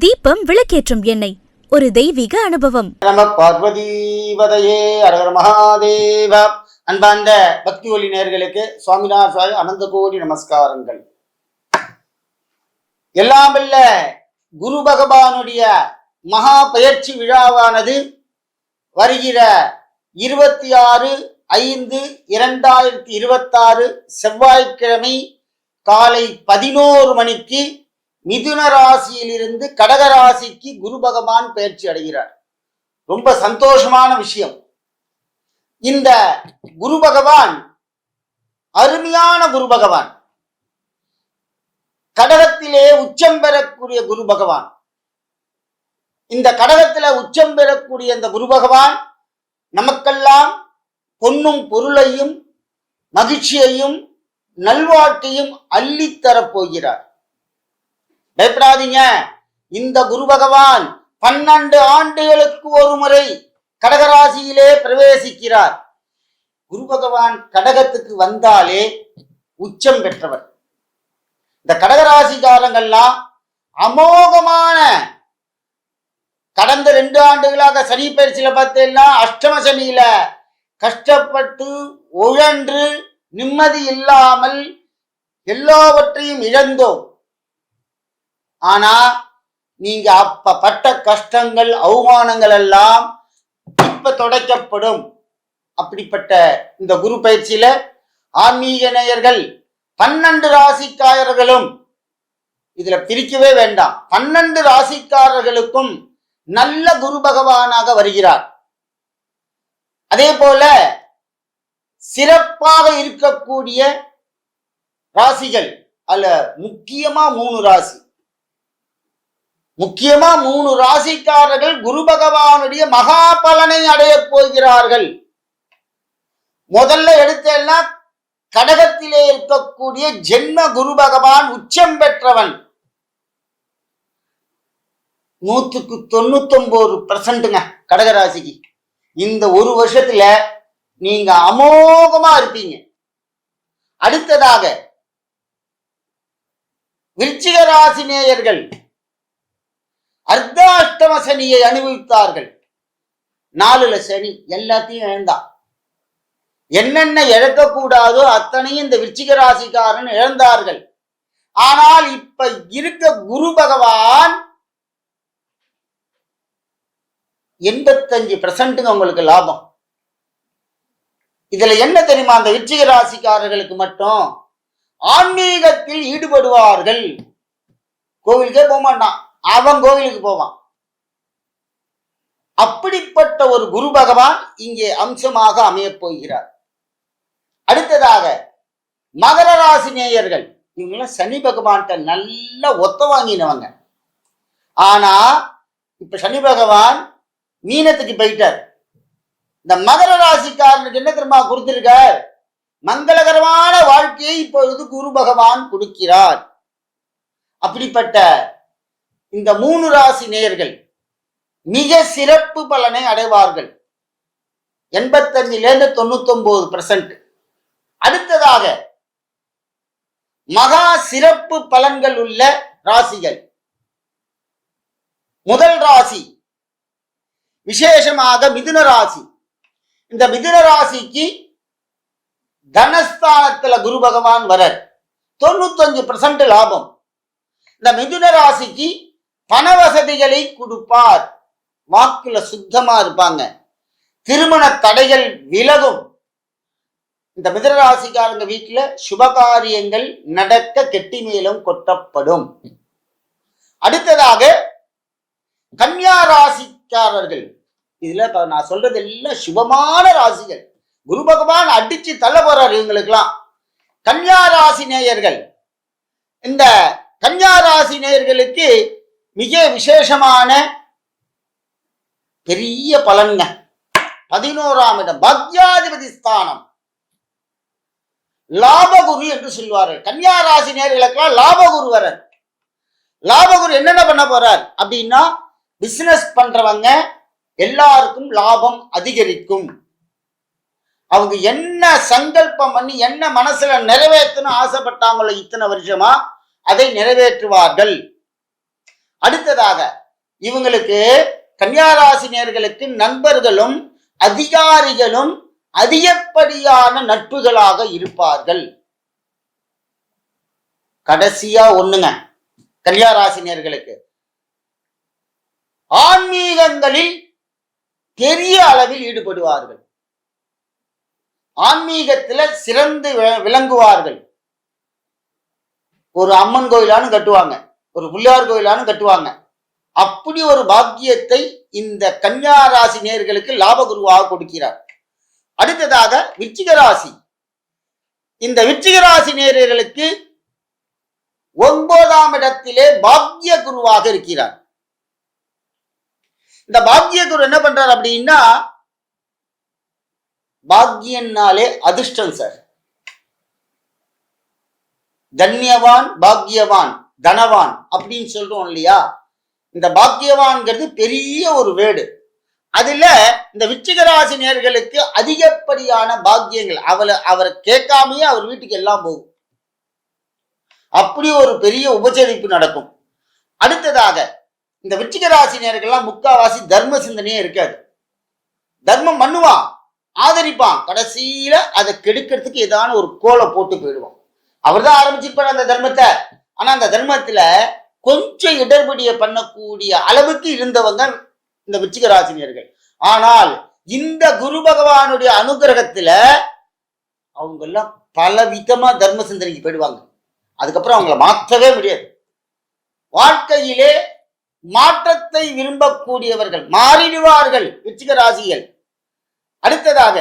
தீபம் விளக்கேற்றும் எண்ணெய் ஒரு தெய்வீக அனுபவம். நம பார்வதிபதையே அரகர மகாதேவ. அன்பார்ந்த பக்தி ஒலி நேயர்களுக்கு சுவாமிநாத அனந்த கோடி நமஸ்காரங்கள். எல்லாம் வல்ல குரு பகவானுடைய மகா பயிற்சி விழாவானது வருகிற 26/5/2026 செவ்வாய்க்கிழமை காலை 11 மணிக்கு மிதுன ராசியிலிருந்து கடக ராசிக்கு குரு பகவான் பயிற்சி அடைகிறார். ரொம்ப சந்தோஷமான விஷயம். இந்த குரு பகவான் அருமையான குரு பகவான், கடகத்திலே உச்சம் பெறக்கூடிய குரு பகவான். இந்த கடகத்தில உச்சம் பெறக்கூடிய இந்த குரு பகவான் நமக்கெல்லாம் பொன்னும் பொருளையும் மகிழ்ச்சியையும் நல்வாழ்க்கையும் அள்ளித்தரப் போகிறார். பயப்படாதீங்க. இந்த குரு பகவான் 12 ஆண்டுகளுக்கு ஒரு முறை கடகராசியிலே பிரவேசிக்கிறார். குரு பகவான் கடகத்துக்கு வந்தாலே உச்சம் பெற்றவர். இந்த கடகராசிக்காரங்கள்லாம் அமோகமான கடந்த 2 ஆண்டுகளாக சனி பயிற்சியில பார்த்தீங்கன்னா அஷ்டம சனியில கஷ்டப்பட்டு உழன்று நிம்மதி இல்லாமல் எல்லாவற்றையும் இழந்தோம். ஆனா நீங்க அப்ப பட்ட கஷ்டங்கள் அவமானங்கள் எல்லாம் இப்ப தொடக்கப்படும். அப்படிப்பட்ட இந்த குரு பயிற்சியில ஆன்மீக நேயர்கள் 12 ராசிக்காரர்களும் இதுல பிரிக்கவே வேண்டாம். 12 ராசிக்காரர்களுக்கும் நல்ல குரு பகவானாக வருகிறார். அதே போல சிறப்பாக இருக்கக்கூடிய ராசிகள் அல்ல, முக்கியமா 3 ராசி. முக்கியமா 3 ராசிக்காரர்கள் குரு பகவானுடைய மகா பலனை அடைய போகிறார்கள். முதல்ல எடுத்தேன்னா கடகத்திலே இருக்கக்கூடிய ஜென்ம குரு பகவான் உச்சம் பெற்றவன். 99% கடகராசிக்கு இந்த ஒரு வருஷத்துல நீங்க அமோகமா இருப்பீங்க. அடுத்ததாக விருச்சிக ராசி நேயர்கள் அர்த்தாஷ்டம சனியை அனுபவித்தார்கள். 4ல சனி எல்லாத்தையும் இழந்தான். என்னென்ன இழக்கக்கூடாதோ அத்தனையும் இந்த விருச்சிக ராசிக்காரன் இழந்தார்கள். ஆனால் இப்ப இருக்க குரு பகவான் 85% உங்களுக்கு லாபம். இதுல என்ன தெரியுமா, அந்த விருச்சிக ராசிக்காரர்களுக்கு மட்டும் ஆன்மீகத்தில் ஈடுபடுவார்கள். கோவிலுக்கே போக மாட்டான், அவன் கோவிலுக்கு போவான். அப்படிப்பட்ட ஒரு குரு பகவான் இங்கே அம்சமாக அமையப் போகிறார். அடுத்ததாக மகர ராசி நேயர்கள், இவங்கெல்லாம் சனி பகவான்கிட்ட நல்லா ஒத்த வாங்கினவங்க. ஆனா இப்ப சனி பகவான் மீனத்துக்கு போயிட்டார். இந்த மகர ராசிக்காரனுக்கு என்ன தெரியுமா கொடுத்திருக்கார்? மங்களகரமான வாழ்க்கையை இப்பொழுது குரு பகவான் கொடுக்கிறார். அப்படிப்பட்ட இந்த 3 ராசி நேயர்கள் மிக சிறப்பு பலனை அடைவார்கள். 85லேருந்து 99%. அடுத்ததாக மகா சிறப்பு பலன்கள் உள்ள ராசிகள். முதல் ராசி விசேஷமாக மிதுன ராசி. இந்த மிதுன ராசிக்கு தனஸ்தானத்துல குரு பகவான் வரார். 95% லாபம். இந்த மிதுன ராசிக்கு பண வசதிகளை கொடுப்பார். வாக்குல சுத்தமா இருப்பாங்க. திருமண தடைகள் விலகும். இந்த மிதுன ராசிக்காரங்க வீட்டுல சுபகாரியங்கள் நடக்க கெட்டி மேலும் கொட்டப்படும். அடுத்ததாக கன்னியா ராசிக்காரர்கள். இதுல நான் சொல்றது எல்லாம் சுபமான ராசிகள். குரு பகவான் அடிச்சு தள்ள போறார் இவங்களுக்கெல்லாம். கன்னியா ராசி நேயர்கள், இந்த கன்னியா ராசி நேயர்களுக்கு மிக விசேஷமான பெரிய பலன்க. 11ஆம் இடம் பாக்யாதிபதி ஸ்தானம், லாபகுரு என்று சொல்வார்கள். கன்னியா ராசி நேயர்களுக்கெல்லாம் லாபகுரு வரார். லாபகுரு என்னென்ன பண்ண போறார் அப்படின்னா, பிசினஸ் பண்றவங்க எல்லாருக்கும் லாபம் அதிகரிக்கும். அவங்க என்ன சங்கல்பம் பண்ணி என்ன மனசுல நிறைவேற்றணும் ஆசைப்பட்டாங்களோ இத்தனை வருஷமா அதை நிறைவேற்றுவார்கள். அடுத்ததாக இவங்களுக்கு கன்னியாராசினியர்களுக்கு நண்பர்களும் அதிகாரிகளும் அதிகப்படியான நட்புகளாக இருப்பார்கள். கடைசியா ஒண்ணுங்க, கன்னியாராசினியர்களுக்கு ஆன்மீகங்களில் பெரிய அளவில் ஈடுபடுவார்கள். ஆன்மீகத்துல சிறந்து விளங்குவார்கள். ஒரு அம்மன் கோயிலானு கட்டுவாங்க, ஒரு பிள்ளையார் கோயிலானு கட்டுவாங்க. அப்படி ஒரு பாக்கியத்தை இந்த கன்னியா ராசி நேயர்களுக்கு லாபகுருவாக கொடுக்கிறார். அடுத்ததாக விருச்சிக ராசி. இந்த விருச்சிக ராசி நேயர்களுக்கு 9ஆம் இடத்திலே பாக்கிய குருவாக இருக்கிறார். இந்த பாக்கிய குரு என்ன பண்றார் அப்படின்னா, பாக்கியன்னாலே அதிர்ஷ்டம் சார். தன்யவான், பாக்கியவான், தனவான் அப்படின்னு சொல்றோம் இல்லையா? இந்த பாக்கியவான்கிறது பெரிய ஒரு வேடு. அதுல இந்த விருச்சிக ராசி நேயர்களுக்கு அதிகப்படியான பாக்கியங்கள் அவரை கேட்காமையே அவர் வீட்டுக்கு எல்லாம் போகும். அப்படி ஒரு பெரிய உபச்சரிப்பு நடக்கும். அடுத்ததாக இந்த விருச்சிக ராசி நேயர்கள்லாம் முக்காவாசி தர்ம சிந்தனையே இருக்காது. தர்மம் பண்ணுவான், ஆதரிப்பான், கடைசியில அதை கெடுக்கிறதுக்கு ஏதான ஒரு கோலை போட்டு போயிடுவான். அவர் தான் ஆரம்பிச்சிருப்பார் அந்த தர்மத்தை. ஆனா அந்த தர்மத்துல கொஞ்சம் இடர்படியை பண்ணக்கூடிய அளவுக்கு இருந்தவங்க இந்த விருச்சிக ராசினியர்கள். ஆனால் இந்த குரு பகவானுடைய அனுகிரகத்துல அவங்க எல்லாம் பல விதமா தர்ம சிந்தனைக்கு போயிடுவாங்க. அதுக்கப்புறம் அவங்கள மாற்றவே முடியாது. வாழ்க்கையிலே மாற்றத்தை விரும்பக்கூடியவர்கள் மாறிடுவார்கள் விருச்சிக ராசிகள். அடுத்ததாக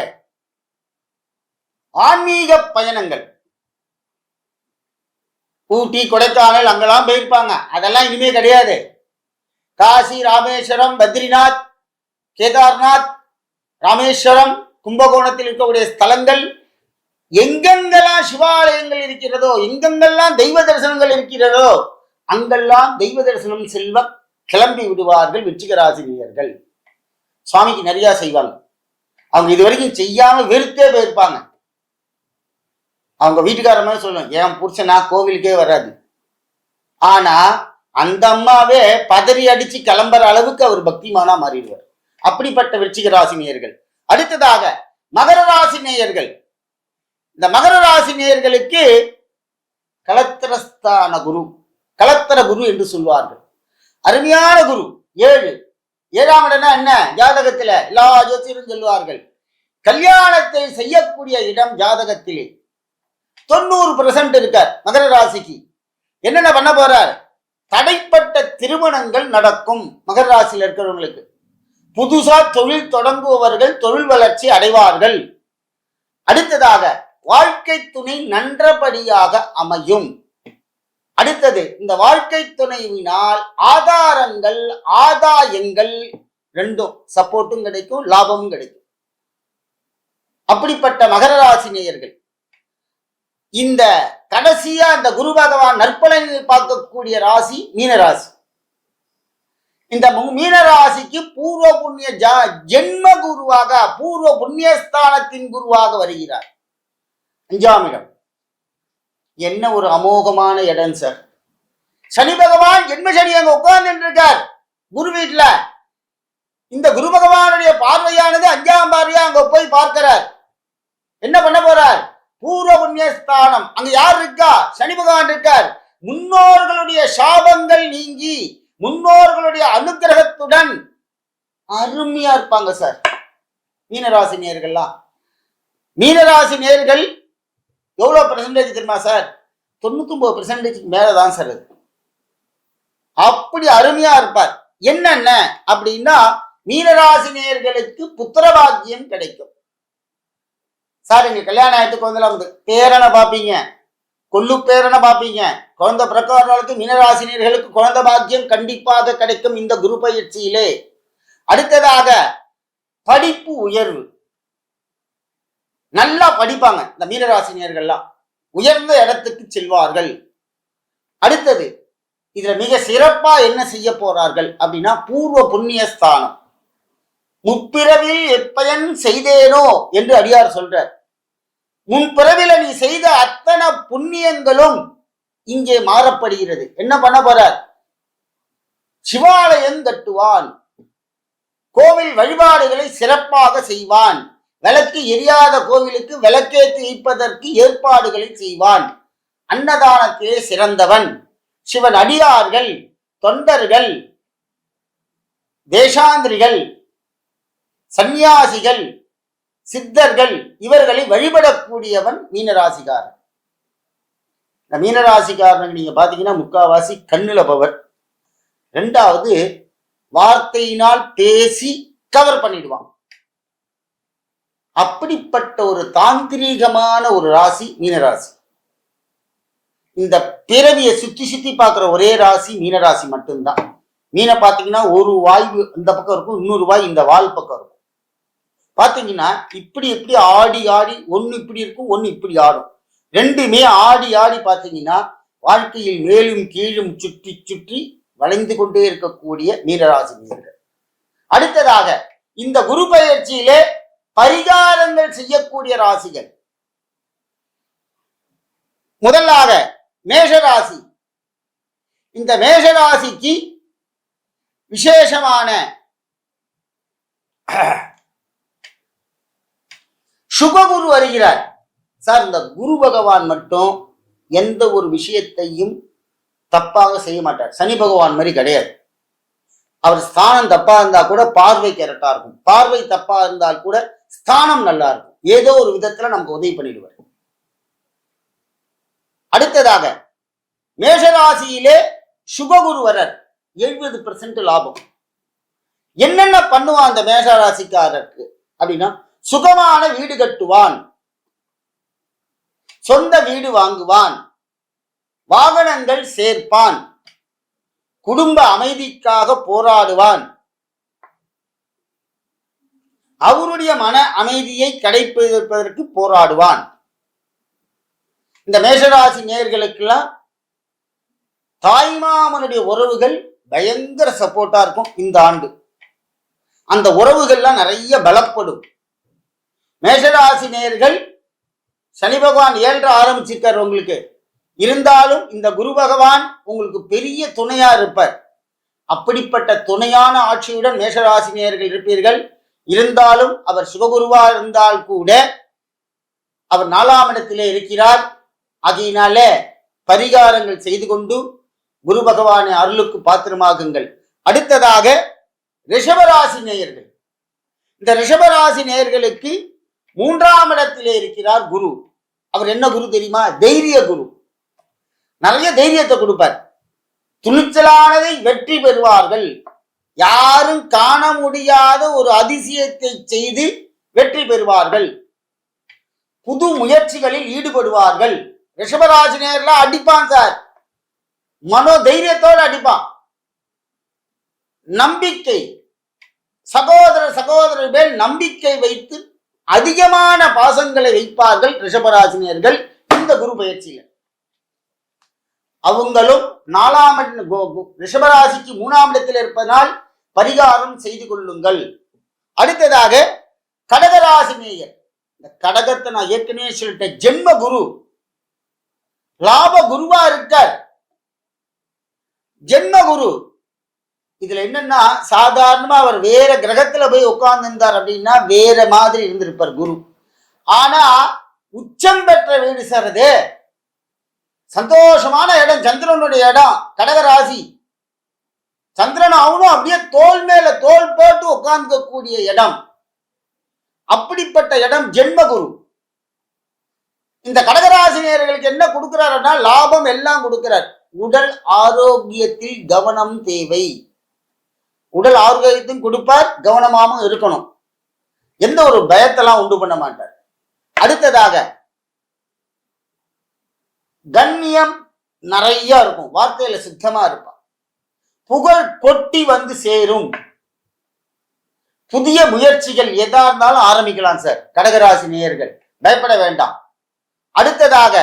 ஆன்மீக பயணங்கள், ஊட்டி, கொடைக்கானல் அங்கெல்லாம் போயிருப்பாங்க. அதெல்லாம் இனிமே கிடையாது. காசி, ராமேஸ்வரம், பத்ரிநாத், கேதார்நாத், ராமேஸ்வரம், கும்பகோணத்தில் இருக்கக்கூடிய ஸ்தலங்கள், எங்கெங்கெல்லாம் சிவாலயங்கள் இருக்கிறதோ, எங்கெங்கெல்லாம் தெய்வ தரிசனங்கள் இருக்கிறதோ, அங்கெல்லாம் தெய்வ தரிசனம் செல்வ கிளம்பி விடுவார்கள் விருச்சிக ராசினியர்கள். சுவாமிக்கு நிறைய செய்வாங்க. அவங்க இதுவரைக்கும் செய்யாம வெறுத்தே போயிருப்பாங்க. அவங்க வீட்டுக்கார மாதிரி சொல்லுவாங்க, என் புருஷனா கோவிலுக்கே வராது. ஆனா அந்த அம்மாவே பதறி அடிச்சு கிளம்புற அளவுக்கு அவர் பக்திமானா மாறிடுவார். அப்படிப்பட்ட விருச்சிக ராசி நேயர்கள். அடுத்ததாக மகர ராசி நேயர்கள். இந்த மகர ராசி நேயர்களுக்கு கலத்திரஸ்தான குரு, கலத்திர குரு என்று சொல்வார்கள். அருமையான குரு 7. 7ஆம் இடம்னா என்ன? ஜாதகத்துல எல்லா ஜோசியரும் சொல்லுவார்கள், கல்யாணத்தை செய்யக்கூடிய இடம் ஜாதகத்திலே 90% இருக்கார். மகர ராசிக்கு என்னென்ன பண்ண போறார்? தடைப்பட்ட திருமணங்கள் நடக்கும். மகர ராசியில் இருக்கிறவங்களுக்கு புதுசா தொழில் தொடங்குபவர்கள் தொழில் வளர்ச்சி அடைவார்கள். அடுத்ததாக வாழ்க்கை துணை நன்றபடியாக அமையும். அடுத்தது இந்த வாழ்க்கை துணைவினால் ஆதாரங்கள், ஆதாயங்கள் ரெண்டும் சப்போர்ட்டும் கிடைக்கும், லாபமும் கிடைக்கும். அப்படிப்பட்ட மகர ராசி நேயர்கள் இந்த கடைசியா இந்த குரு பகவான் நற்பலனில் பார்க்கக்கூடிய ராசி மீனராசி. இந்த மீனராசிக்கு பூர்வ புண்ணிய ஜென்ம குருவாக, பூர்வ புண்ணியஸ்தானத்தின் குருவாக வருகிறார். 5ஆம் இடம். என்ன ஒரு அமோகமான இடம் சார். சனி பகவான் ஜென்ம சனி அங்க உட்கார்ந்து இருக்கார் குரு வீட்டுல. இந்த குரு பகவானுடைய பார்வையானது 5ஆம் பார்வையா அங்க போய் பார்க்கிறார். என்ன பண்ண போறார்? பூர்வ புண்ணியஸ்தானம். அங்க யார் இருக்கா? சனி பகவான் இருக்கார். முன்னோர்களுடைய சாபங்கள் நீங்கி முன்னோர்களுடைய அனுகிரகத்துடன் அருமையா இருப்பாங்க சார் மீனராசி நேயர்கள்லாம். மீனராசி நேயர்கள் எவ்வளவு பெர்சன்டேஜ் தெரியுமா சார்? 99% மேலதான் சார். அப்படி அருமையா இருப்பார். என்னென்ன அப்படின்னா, மீனராசி நேயர்களுக்கு புத்திரபாக்கியம் கிடைக்கும் சார். இங்க கல்யாணம் ஆயிட்டு குழந்தை பேரனை பார்ப்பீங்க, கொல்லு பேரனை பார்ப்பீங்க. குழந்தை பிரகாரங்களுக்கு மீனராசினியர்களுக்கு குழந்தை பாக்கியம் கண்டிப்பாக கிடைக்கும் இந்த குரு பயிற்சியிலே. அடுத்ததாக படிப்பு உயர்வு, நல்லா படிப்பாங்க இந்த மீனராசினியர்கள்லாம், உயர்ந்த இடத்துக்கு செல்வார்கள். அடுத்தது இதுல மிக சிறப்பா என்ன செய்ய போறார்கள் அப்படின்னா, பூர்வ புண்ணியஸ்தானம். முற்பிறவில் எப்பயன் செய்தேனோ என்று அடியார் சொல்றார். முன்பிறவில நீ செய்த அத்தனை புண்ணியங்களும் இங்கே மாறப்படுகிறது. என்ன பண்ண போறார்? சிவாலயம் கட்டுவான், கோவில் வழிபாடுகளை சிறப்பாக செய்வான், விளக்கு எரியாத கோவிலுக்கு விளக்கேற்றி வைப்பதற்கு ஏற்பாடுகளை செய்வான், அன்னதானத்திலே சிறந்தவன், சிவன் அடியார்கள், தொண்டர்கள், தேசாந்திரிகள், சந்நியாசிகள், சித்தர்கள் இவர்களை வழிபடக்கூடியவன் மீனராசிக்காரன். இந்த மீனராசிக்காரன் நீங்க பாத்தீங்கன்னா முக்காவாசி கண்ணுல பவர், ரெண்டாவது வார்த்தையினால் பேசி கவர் பண்ணிடுவான். அப்படிப்பட்ட ஒரு தாந்திரீகமான ஒரு ராசி மீனராசி. இந்த பிறவியை சுத்தி சுத்தி பார்க்கிற ஒரே ராசி மீனராசி மட்டும்தான். மீனை பார்த்தீங்கன்னா ஒரு வாய் இந்த பக்கம் இருக்கும், இன்னொரு வாய் இந்த வால் பக்கம் இருக்கும். பார்த்தீங்கன்னா இப்படி எப்படி ஆடி ஆடி ஒன்று இப்படி இருக்கும், ஒன்று இப்படி ஆடும். ரெண்டுமே ஆடி ஆடி பார்த்தீங்கன்னா வாழ்க்கையில் மேலும் கீழும் சுற்றி சுற்றி வளைந்து கொண்டே இருக்கக்கூடிய மீனராசி மீனர்கள். அடுத்ததாக இந்த குரு பயிற்சியிலே பரிகாரங்கள் செய்யக்கூடிய ராசிகள். முதலாக மேஷராசி. இந்த மேஷராசிக்கு விசேஷமான சுபகுரு வருகிறார். சார், இந்த குரு பகவான் மட்டும் எந்த ஒரு விஷயத்தையும் தப்பாக செய்ய மாட்டார். சனி பகவான் மாதிரி கிடையாது. அவர் ஸ்தானம் தப்பா இருந்தா கூட பார்வை கரெக்டா இருக்கும், பார்வை தப்பா இருந்தால் கூட ஸ்தானம் நல்லா இருக்கும். ஏதோ ஒரு விதத்துல நமக்கு உதவி பண்ணிடுவார். அடுத்ததாக மேஷராசியிலே சுபகுருவரர் 70% லாபம். என்னென்ன பண்ணுவான் அந்த மேஷராசிக்காரருக்கு அப்படின்னா, சுகமான வீடு கட்டுவான், சொந்த வீடு வாங்குவான், வாகனங்கள் சேர்ப்பான், குடும்ப அமைதிக்காக போராடுவான், அவருடைய மன அமைதியை கடைபிடிப்பதற்கு போராடுவான். இந்த மேஷராசி நேயர்களுக்கெல்லாம் தாய்மாமனுடைய உறவுகள் பயங்கர சப்போர்ட்டா இருக்கும் இந்த ஆண்டு. அந்த உறவுகள்லாம் நிறைய பலப்படும். மேஷராசி நேயர்கள் சனி பகவான் 7 ஆரம்பிச்சிருக்கார் உங்களுக்கு. இருந்தாலும் இந்த குரு பகவான் உங்களுக்கு பெரிய துணையா இருப்பார். அப்படிப்பட்ட துணையான ஆட்சியுடன் மேஷராசி நேயர்கள் இருப்பீர்கள். இருந்தாலும் அவர் சுபகுருவா இருந்தால் கூட அவர் 4ஆம் இடத்திலே இருக்கிறார். அதனால பரிகாரங்கள் செய்து கொண்டு குரு பகவானை அருளுக்கு பாத்திரமாகுங்கள். அடுத்ததாக ரிஷபராசி நேயர்கள். இந்த ரிஷபராசி நேயர்களுக்கு 3ஆம் இடத்திலே இருக்கிறார் குரு. அவர் என்ன குரு தெரியுமா? தைரிய குரு. நிறைய தைரியத்தை கொடுப்பார். துணிச்சலானதை வெற்றி பெறுவார்கள். யாரும் காண முடியாத ஒரு அதிசயத்தை செய்து வெற்றி பெறுவார்கள். புது முயற்சிகளில் ஈடுபடுவார்கள். ரிஷபராசி நேயர்லாம் அடிப்பான் சார், மனோ தைரியத்தோடு அடிப்பான். நம்பிக்கை, சகோதரர் மேல் நம்பிக்கை வைத்து அதிகமான பாசங்களை வைப்பார்கள் ரிஷபராசினியர்கள் இந்த குரு பயிற்சியில. அவங்களும் 4ஆம் ரிஷபராசிக்கு 3ஆம் இடத்தில் இருப்பதனால் பரிகாரம் செய்து கொள்ளுங்கள். அடுத்ததாக கடகராசினியர். இந்த கடகத்தை நான் ஏற்கனவே சொல்லிட்டேன், ஜென்ம குரு, லாப குருவா இருக்கார். ஜென்ம குரு. இதுல என்னன்னா, சாதாரணமா அவர் வேற கிரகத்துல போய் உட்கார்ந்து இருந்தார் அப்படின்னா வேற மாதிரி இருந்திருப்பார் குரு. ஆனா உச்சம் பெற்ற வீடு சார் அது. சந்தோஷமான இடம், சந்திரனுடைய இடம் கடகராசி. சந்திரன் அவனும் அப்படியே தோல் மேல தோல் போட்டு உட்கார்ந்து கூடிய இடம். அப்படிப்பட்ட இடம் ஜென்மகுரு. இந்த கடகராசினியர்களுக்கு என்ன கொடுக்கிறாருன்னா லாபம் எல்லாம் கொடுக்கிறார். உடல் ஆரோக்கியத்தில் கவனம் தேவை. உடல் ஆரோக்கியத்தையும் கொடுப்பார், கவனமாகவும் இருக்கணும். எந்த ஒரு பயத்தெல்லாம் உண்டு பண்ண மாட்டார். அடுத்ததாக கண்ணியம் நிறைய இருக்கும், வார்த்தையில சுத்தமா இருப்பார். புகழ் கொட்டி வந்து சேரும். புதிய முயற்சிகள் எதா இருந்தாலும் ஆரம்பிக்கலாம் சார் கடகராசி நேயர்கள், பயப்பட வேண்டாம். அடுத்ததாக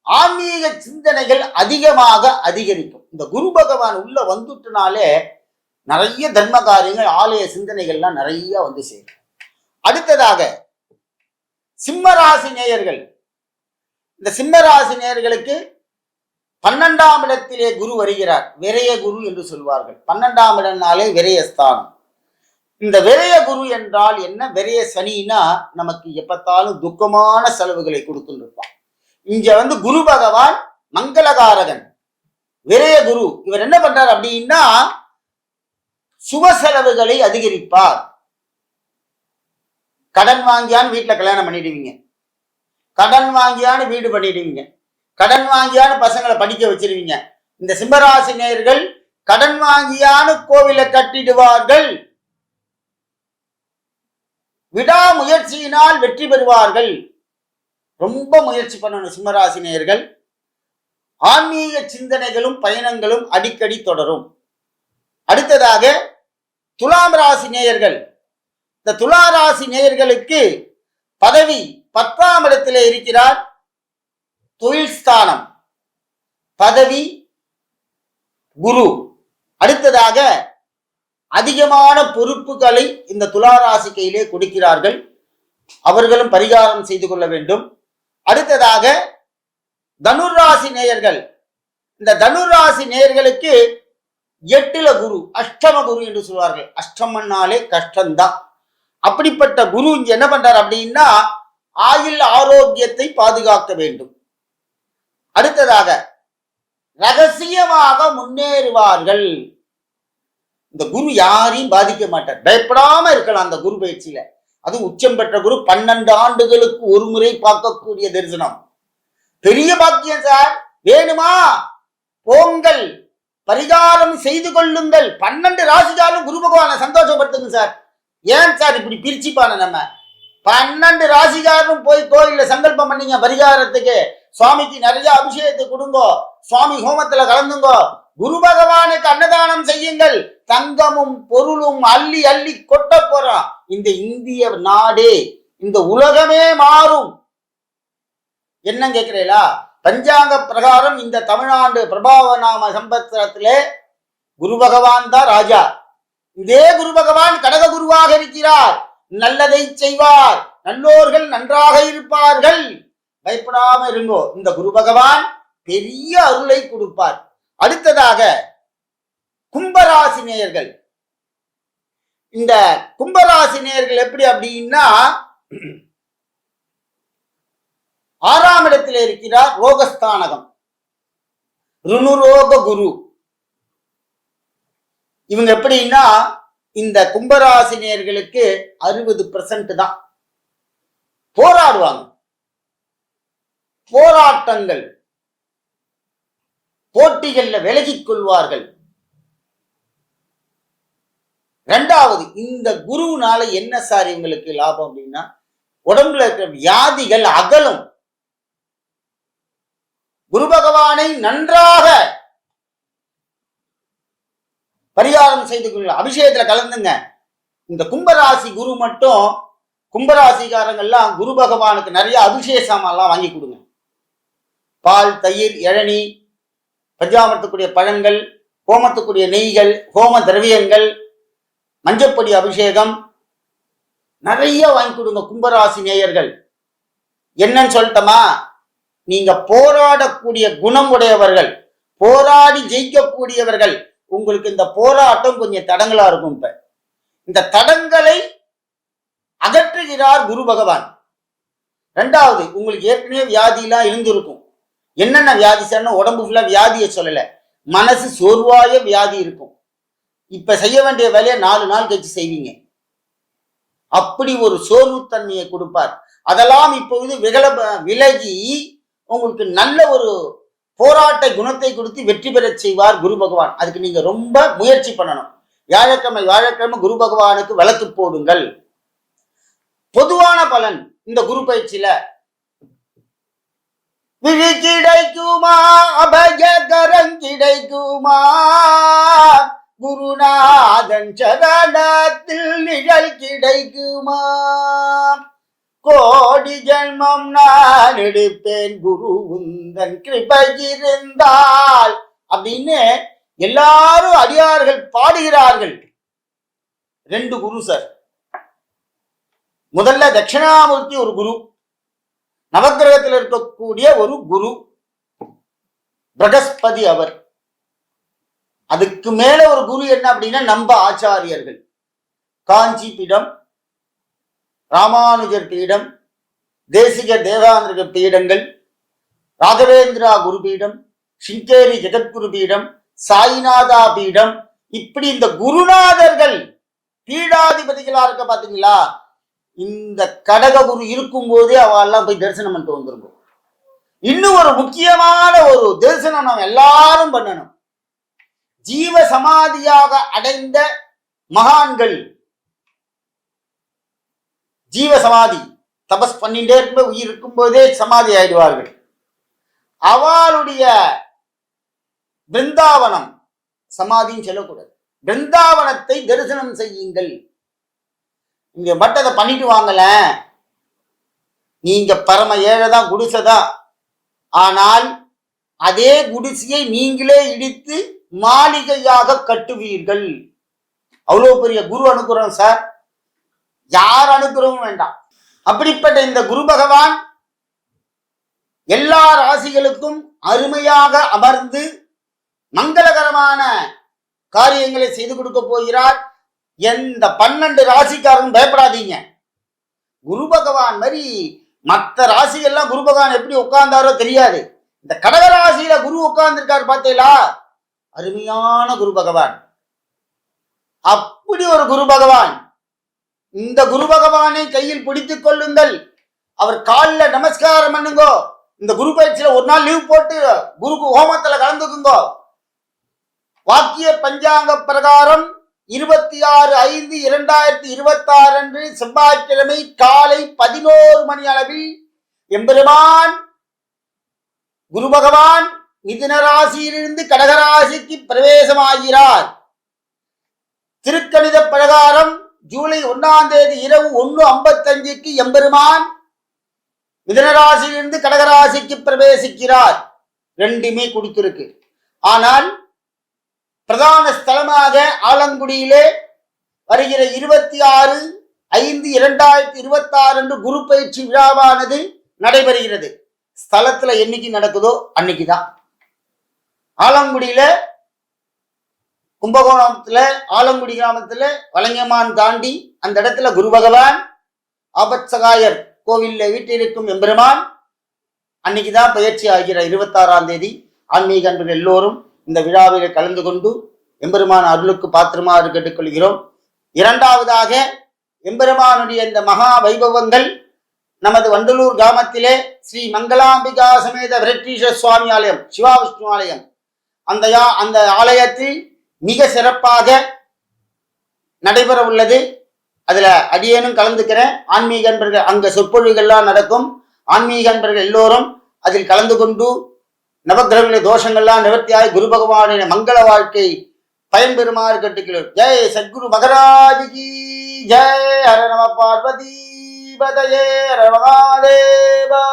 ஆன்மீக சிந்தனைகள் அதிகமாக அதிகரிக்கும். இந்த குரு பகவான் உள்ள வந்துட்டனாலே நிறைய தர்ம காரியங்கள், ஆலய சிந்தனைகள்லாம் நிறைய வந்து சேரும். அடுத்ததாக சிம்மராசி நேயர்கள். இந்த சிம்மராசி நேயர்களுக்கு 12ஆம் இடத்திலே குரு வருகிறார். விரய குரு என்று சொல்வார்கள். 12ஆம் இடம்னாலே விரயஸ்தானம். இந்த விரய குரு என்றால் என்ன? விரய சனின்னா நமக்கு எப்பத்தாலும் துக்கமான செலவுகளை கொடுத்துட்டு இருப்பான். இங்க குரு பகவான் மங்களகாரகன், விரய குரு. இவர் என்ன பண்றார் அப்படின்னா சுப செலவுகளை அதிகரிப்பார். கடன் வாங்கியான்னு வீட்டுல கல்யாணம் பண்ணிடுவீங்க, கடன் வாங்கியான்னு வீடு பண்ணிடுவீங்க, கடன் வாங்கியான்னு பசங்களை படிக்க வச்சிருவீங்க. இந்த சிம்மராசி நேயர்கள் கடன் வாங்கியான்னு கோவிலை கட்டிடுவார்கள். விடாமுயற்சியினால் வெற்றி பெறுவார்கள். ரொம்ப முயற்சி பண்ணணும் சிம்மராசி நேயர்கள். ஆன்மீக சிந்தனைகளும் பயணங்களும் அடிக்கடி தொடரும். அடுத்ததாக துலாம் ராசி நேயர்கள். இந்த துலா ராசி நேயர்களுக்கு பதவி 10ஆம் இடத்திலே இருக்கிறார். தொழில் ஸ்தானம், பதவி, குரு. அடுத்ததாக அதிகமான பொறுப்புகளை இந்த துளாராசி கையிலே கொடுக்கிறார்கள். அவர்களும் பரிகாரம் செய்து கொள்ள வேண்டும். அடுத்ததாக தனுராசி நேயர்கள். இந்த தனுராசி நேயர்களுக்கு 8ல குரு, அஷ்டம குரு என்று சொல்வார்கள். அஷ்டமன்னாலே கஷ்டம்தான். அப்படிப்பட்ட குரு இங்க என்ன பண்றார் அப்படின்னா ஆயுள் ஆரோக்கியத்தை பாதுகாக்க வேண்டும். அடுத்ததாக ரகசியமாக முன்னேறுவார்கள். இந்த குரு யாரையும் பாதிக்க மாட்டார். பயப்படாம இருக்கலாம் அந்த குரு பயிற்சியில. அது உச்சம் பெற்ற குரு 12 ஆண்டுகளுக்கு ஒரு முறை பார்க்கக்கூடிய தரிசனம். பெரிய பாக்கியம் சார். வேணுமா போங்கள், பரிகாரம் செய்து கொள்ளுங்கள். 12 ராசிக்காலும் குரு பகவானை சந்தோஷப்படுத்துங்க சார். ஏன் சார் இப்படி பிரிச்சுப்பான? நம்ம 12 ராசிக்காரனும் போய் கோயில்ல சங்கல்பம் பண்ணீங்க பரிகாரத்துக்கு. சுவாமிக்கு நிறைய அபிஷேகத்தை கொடுங்கோ, சுவாமி ஹோமத்துல கலந்துங்கோ, குரு பகவானுக்கு அன்னதானம் செய்யுங்கள். தங்கமும் பொருளும் அள்ளி அள்ளி கொட்ட போறான். இந்த இந்திய நாடே, இந்த உலகமே மாறும். என்ன கேட்கிறீங்களா? பஞ்சாங்க பிரகாரம் இந்த தமிழ்நாடு பிரபாவ நாம சம்பத்சரத்திலே குரு பகவான் தான் ராஜா. இதே குரு பகவான் கடக குருவாக இருக்கிறார். நல்லதை செய்வார், நல்லோர்கள் நன்றாக இருப்பார்கள். பயப்படாம இருங்கோ. இந்த குரு பகவான் பெரிய அருளை கொடுப்பார். அடுத்ததாக கும்பராசி நேயர்கள். இந்த கும்பராசி நேயர்கள் எப்படி அப்படின்னா 6ஆம் இடத்தில் இருக்கிறார் ரோகஸ்தானகம், ருணுரோக குரு. இவங்க எப்படின்னா இந்த கும்பராசி நேயர்களுக்கு 60% தான் போராடுவாங்க. போராட்டங்கள், போட்டிகள்ல விலகிக் கொள்வார்கள். இரண்டாவது, இந்த குருவினால என்ன சார் இவங்களுக்கு லாபம் அப்படின்னா உடம்புல இருக்கிற வியாதிகள் அகலும். குரு பகவானை நன்றாக பரிகாரம் செய்து கொள்ள, அபிஷேகத்துல கலந்துங்க. இந்த கும்பராசி குரு மட்டும், கும்பராசிக்காரங்கள்லாம் குரு பகவானுக்கு நிறைய அபிஷேக சாமான்லாம் வாங்கி கொடுங்க. பால், தயிர், இளநீ, பஞ்சாமத்துக்குரிய பழங்கள், ஹோமத்துக்குரிய நெய்கள், ஹோம திரவியங்கள், மஞ்சப்பொடி அபிஷேகம் நிறைய வாங்கி கொடுங்க கும்பராசி நேயர்கள். என்னன்னு சொல்லட்டமா? நீங்க போராடக்கூடிய குணம் உடையவர்கள், போராடி ஜெயிக்கக்கூடியவர்கள். உங்களுக்கு இந்த போராட்டம் கொஞ்சம் தடங்களா இருக்கும். இப்ப இந்த தடங்களை அகற்றுகிறார் குரு பகவான். இரண்டாவது, உங்களுக்கு ஏற்கனவே வியாதியெல்லாம் இருந்திருக்கும். என்னென்ன வியாதி சார்னா உடம்பு ஃபுல்லா வியாதியை சொல்லல, மனசு சோர்வாய வியாதி இருக்கும். இப்ப செய்ய வேண்டிய வேலையை 4 நாள் கழிச்சு செய்வீங்க. அப்படி ஒரு சோர்வுத்தன்மையை கொடுப்பார். அதெல்லாம் இப்பொழுது விலகி உங்களுக்கு நல்ல ஒரு போராட்ட குணத்தை கொடுத்து வெற்றி பெற செய்வார் குரு பகவான். அதுக்கு நீங்க ரொம்ப முயற்சி பண்ணணும். வியாழக்கிழமை குரு பகவானுக்கு விளக்கு போடுங்கள். பொதுவான பலன் இந்த குரு பயிற்சியில விழி கிடைக்குமா, அபயகரம் கிடைக்குமா, குருநாதன் சரணத்தில் நிழல் கிடைக்குமா, கோடி ஜென்மம் நான் எடுப்பேன் குரு உந்தன் கிருபை இருந்தால் அப்படின்னு எல்லாரும் அடியார்கள் பாடுகிறார்கள். 2 குரு சார். முதல்ல தட்சிணாமூர்த்தி ஒரு குரு, நவக்கிரகத்தில் இருக்கக்கூடிய ஒரு குரு. பிரகஸ்பதி அவர். அதுக்கு மேல ஒரு குரு என்ன அப்படின்னா நம்ம ஆச்சாரியர்கள். காஞ்சி பீடம், ராமானுஜர் பீடம், தேசிக தேவாந்திர பீடங்கள், ராகவேந்திரா குரு பீடம், சிங்கேரி ஜெகத்குரு பீடம், சாய்நாதா பீடம், இப்படி இந்த குருநாதர்கள் பீடாதிபதிகளா இருக்க பாத்தீங்களா. இந்த கடக குரு இருக்கும் போதே அவெல்லாம் போய் தரிசனம் பண்ணிட்டு வந்துருக்கும். இன்னும் ஒரு முக்கியமான ஒரு தரிசனம் நம்ம எல்லாரும் பண்ணணும். ஜீவ சமாதியாக அடைந்த மகான்கள், ஜீவ சமாதி தபஸ் பண்ணிட்டே இருக்கும்போது உயிர் இருக்கும் போதே சமாதி ஆயிடுவார்கள். அவளுடைய பிருந்தாவனம், சமாதின்னு சொல்லக்கூடாது, பிருந்தாவனத்தை தரிசனம் செய்யுங்கள். இங்க மட்டும் அதை பண்ணிட்டு வாங்கல, நீங்க பரம ஏழைதான், குடிசைதான். ஆனால் அதே குடிசையை நீங்களே இடித்து மாளிகையாக கட்டுவீர்கள். அவ்வளவு பெரிய குரு அனுகிரகம் சார், யார் அனுகிரகமும் வேண்டாம். அப்படிப்பட்ட இந்த குரு பகவான் எல்லா ராசிகளுக்கும் அருமையாக அமர்ந்து மங்களகரமான காரியங்களை செய்து கொடுக்க போகிறார். எந்த 12 ராசிக்காரரும் பயப்படாதீங்க. குரு பகவான் மாதிரி மற்ற ராசிகள்லாம் குரு பகவான் எப்படி உட்கார்ந்தாரோ தெரியாது. இந்த கடக ராசியில குரு உட்கார்ந்துருக்காரு பார்த்தீங்களா, அருமையான குரு பகவான். அப்படி ஒரு குரு பகவான். இந்த குரு பகவானை கையில் பிடித்துக் கொள்ளுங்கள். அவர் காலில் நமஸ்காரம் பண்ணுங்கோ. இந்த குரு பயிற்சியில ஒரு நாள் லீவ் போட்டு குரு ஹோமத்துல கலந்துக்குங்கோ. வாக்கிய பஞ்சாங்க பிரகாரம் 26/5/2026 அன்று செவ்வாய்க்கிழமை காலை 11 மணி அளவில் எம்பெருமான் குரு பகவான் மிதுன ராசியிலிருந்து கடகராசிக்கு பிரவேசமாகிறார். திருக்கணித பிரகாரம் ஜூலை 1ஆம் தேதி இரவு 1:55க்கு எம்பெருமான் மிதுனராசியிலிருந்து கடகராசிக்கு பிரவேசிக்கிறார். ரெண்டுமே கொடுத்திருக்கு. ஆனால் பிரதான ஸ்தலமாக ஆலங்குடியிலே வருகிற 26/5/2026 அன்று குரு பயிற்சி விழாவானது நடைபெறுகிறது. ஸ்தலத்துல என்னைக்கு நடக்குதோ அன்னைக்குதான். ஆலங்குடியில, கும்பகோணத்துல ஆலங்குடி கிராமத்துல வலங்கமான் தாண்டி அந்த இடத்துல குரு பகவான் ஆபத்சகாயர் கோவில்ல வீட்டிற்கும் எம்பெருமான் அன்னைக்குதான் பயிற்சி ஆகிற 26ஆம் தேதி. ஆன்மீக அன்பர்கள் எல்லோரும் இந்த விழாவில் கலந்து கொண்டு எம்பெருமான் அருளுக்கு பாத்திரமாக கேட்டுக்கொள்கிறோம். இரண்டாவதாக எம்பெருமானுடைய இந்த மகா வைபவங்கள் நமது வண்டலூர் கிராமத்திலே ஸ்ரீ மங்களாம்பிகா சமேத விரட்டீஸ்வர சுவாமி ஆலயம், சிவா விஷ்ணு ஆலயம், அந்த ஆலயத்தில் மிக சிறப்பாக நடைபெற உள்ளது. அதுல அடியேனும் கலந்துக்கிறேன். ஆன்மீக அன்பர்கள் அங்க சொற்பொழிவுகள்லாம் நடக்கும். ஆன்மீக அன்பர்கள் எல்லோரும் அதில் கலந்து கொண்டு நவக்கிரகங்களுடைய தோஷங்கள்லாம் நிவர்த்தியாய் குரு பகவானின் மங்கள வாழ்க்கை பயன்பெறுமாறு கேட்டுக்கிறோம். ஜெய் சத்குரு மகராஜி ஜெய். ஹர நம பார்வதி பதயே, ஹர மகாதேவா.